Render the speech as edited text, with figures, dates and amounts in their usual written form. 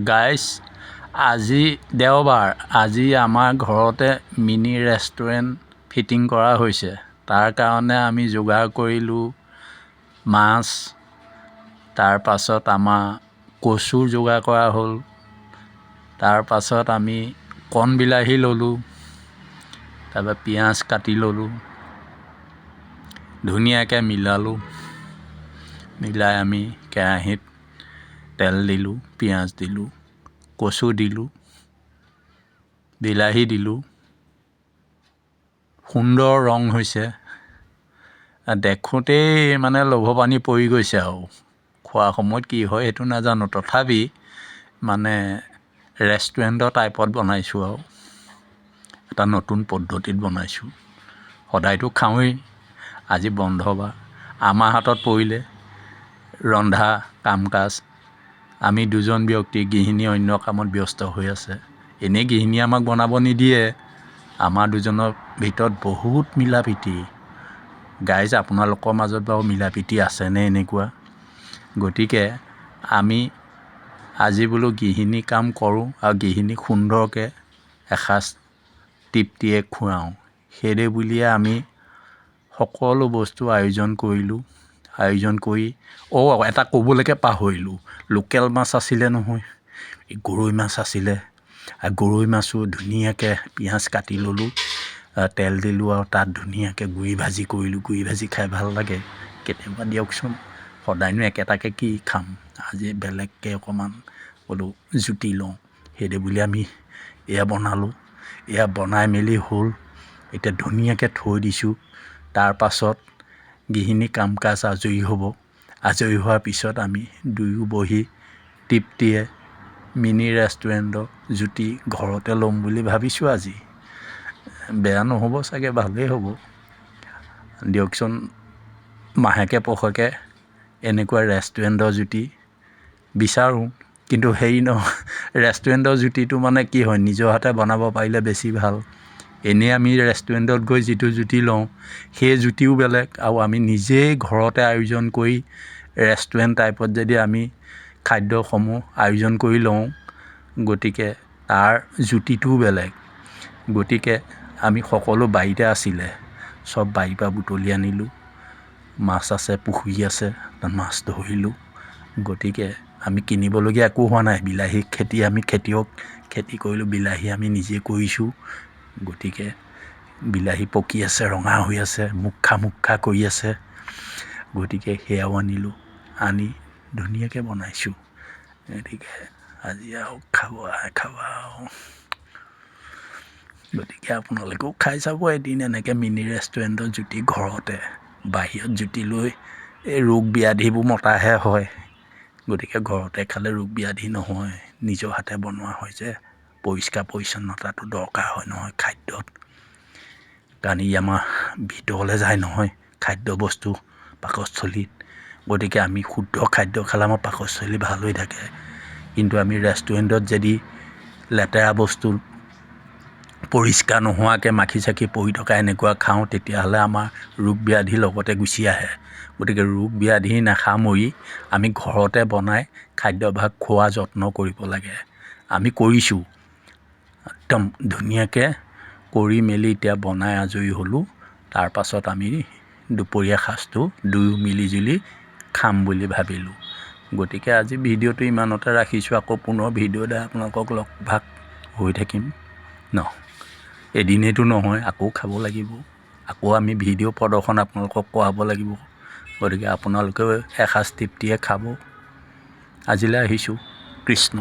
Guys আজি দেওবাৰ, আজি আমাৰ ঘৰতে মিনি ৰেষ্টুৰেণ্ট ফিটিং কৰা হৈছে। তাৰ কাৰণে আমি যোগাৰ কৰিলোঁ মাছ, তাৰ পাছত আমাৰ কচু যোগাৰ কৰা হ'ল, তাৰ পাছত আমি কণ বিলাহী ল'লোঁ, তাৰপৰা পিঁয়াজ কাটি ল'লোঁ, ধুনীয়াকৈ মিলালোঁ। মিলাই আমি কেৰাহীত তেল দিলোঁ, পিঁয়াজ দিলোঁ, কচু দিলোঁ, বিলাহী দিলোঁ। সুন্দৰ ৰং হৈছে, দেখোঁতেই মানে লোভৰ পানী পৰি গৈছে আৰু খোৱা সময়ত কি হয় সেইটো নাজানো, তথাপি মানে ৰেষ্টুৰেণ্টৰ টাইপত বনাইছোঁ আৰু এটা নতুন পদ্ধতিত বনাইছোঁ। সদায়তো খাওঁৱেই, আজি বন্ধ বাৰ, আমাৰ হাতত পৰিলে ৰন্ধা কাম কাজ। আমি দুজন ব্যক্তি, গৃহিণী অন্য কামত ব্যস্ত হৈ আছে। এনেই গৃহিণীয়ে আমাক বনাব নিদিয়ে, আমাৰ দুজনৰ ভিতৰত বহুত মিলা প্ৰীতি। গাইজ আপোনালোকৰ মাজত বাৰু মিলা প্ৰীতি আছেনে এনেকুৱা? গতিকে আমি আজি বোলো গৃহিণী কাম কৰোঁ আৰু গৃহিণীক সুন্দৰকৈ এসাঁজ তৃপ্তিয়ে খুৱাওঁ, সেইদে বুলিয়ে আমি সকলো বস্তু আয়োজন কৰিলোঁ। আয়োজন কৰি এটা ক'বলৈকে পাহৰিলোঁ, লোকেল মাছ আছিলে নহয়, এই গৰৈ মাছ আছিলে। আৰু গৰৈ মাছো ধুনীয়াকৈ পিঁয়াজ কাটি ল'লোঁ, তেল দিলোঁ আৰু তাত ধুনীয়াকৈ গুড়ি ভাজি কৰিলোঁ। গুড়ি ভাজি খাই ভাল লাগে কেতিয়াবা দিয়কচোন, সদায়নো একেটাকে কি খাম, আজি বেলেগকৈ অকণমান বোলো জুতি লওঁ, সেইদে বুলি আমি এয়া বনালোঁ। এয়া বনাই মেলি হ'ল, এতিয়া ধুনীয়াকৈ থৈ দিছোঁ। তাৰ পাছত গৃহিণী কাম কাজ আজৰি হ'ব। আজৰি হোৱাৰ পিছত আমি দুয়ো বহি তৃপ্তিয়ে মিনি ৰেষ্টুৰেণ্টৰ জুতি ঘৰতে ল'ম বুলি ভাবিছোঁ আজি। বেয়া নহ'ব চাগে, ভালেই হ'ব দিয়কচোন। মাহেকে পষেকে এনেকুৱা ৰেষ্টুৰেণ্টৰ জুতি বিচাৰোঁ, কিন্তু হেৰি নহয়, ৰেষ্টুৰেণ্টৰ জুতিটো মানে কি হয়, নিজৰ হাতে বনাব পাৰিলে বেছি ভাল। এনেই আমি ৰেষ্টুৰেণ্টত গৈ যিটো জুতি লওঁ সেই জুতিও বেলেগ, আৰু আমি নিজেই ঘৰতে আয়োজন কৰি ৰেষ্টুৰেণ্ট টাইপত যদি আমি খাদ্যসমূহ আয়োজন কৰি লওঁ, গতিকে তাৰ জুতিটোও বেলেগ। গতিকে আমি সকলো বাৰীতে আছিলে, চব বাৰীৰ পৰা বুটলি আনিলোঁ। মাছ আছে, পুখুৰী আছে, তাত মাছ ধৰিলোঁ। গতিকে আমি কিনিবলগীয়া একো হোৱা নাই। বিলাহী খেতি, আমি খেতিয়ক, খেতি কৰিলোঁ, বিলাহী আমি নিজে কৰিছোঁ। গতিকে বিলাহী পকি আছে, ৰঙা হৈ আছে, মুখা মুখা কৰি আছে। গতিকে সেয়াও আনিলোঁ, আনি ধুনীয়াকৈ বনাইছোঁ। গতিকে আজি আৰু খাব আৰু। গতিকে আপোনালোকেও খাই চাব এদিন এনেকৈ মিনি ৰেষ্টুৰেণ্টৰ জুতি ঘৰতে। বাহিৰত জুতি লৈ এই ৰোগ ব্যাধিবোৰ মতাহে হয়, গতিকে ঘৰতে খালে ৰোগ ব্যাধি নহয়। নিজৰ হাতে বনোৱা হয় যে, পৰিষ্কাৰ পৰিচ্ছন্নতাটো দৰকাৰ হয় নহয় খাদ্যত, কাৰণ ই আমাৰ ভিতৰলৈ যায় নহয় খাদ্যবস্তু পাকস্থলীত। গতিকে আমি শুদ্ধ খাদ্য খালে আমাৰ পাকস্থলী ভাল হৈ থাকে। কিন্তু আমি ৰেষ্টুৰেণ্টত যদি লেতেৰা বস্তু, পৰিষ্কাৰ নোহোৱাকৈ মাখি চাখি পৰি থকা এনেকুৱা খাওঁ, তেতিয়াহ'লে আমাৰ ৰোগ ব্যাধি লগতে গুচি আহে। গতিকে ৰোগ ব্যাধি নাসামৰি আমি ঘৰতে বনাই খাদ্যভাগ খোৱা যত্ন কৰিব লাগে। আমি কৰিছোঁ একদম ধুনীয়াকৈ কৰি মেলি এতিয়া বনাই আজৰি হ'লোঁ। তাৰ পাছত আমি দুপৰীয়া সাঁজটো দুয়ো মিলিজুলি খাম বুলি ভাবিলোঁ। গতিকে আজি ভিডিঅ'টো ইমানতে ৰাখিছোঁ। আকৌ পুনৰ ভিডিঅ' দ্বাৰা আপোনালোকক লগ ভাগ হৈ থাকিম ন। এদিনেইতো নহয়, আকৌ খাব লাগিব, আকৌ আমি ভিডিঅ' প্ৰদৰ্শন আপোনালোকক কৰাব লাগিব। গতিকে আপোনালোকেও এসাঁজ তৃপ্তিয়ে খাব। আজিলৈ আহিছোঁ, কৃষ্ণ।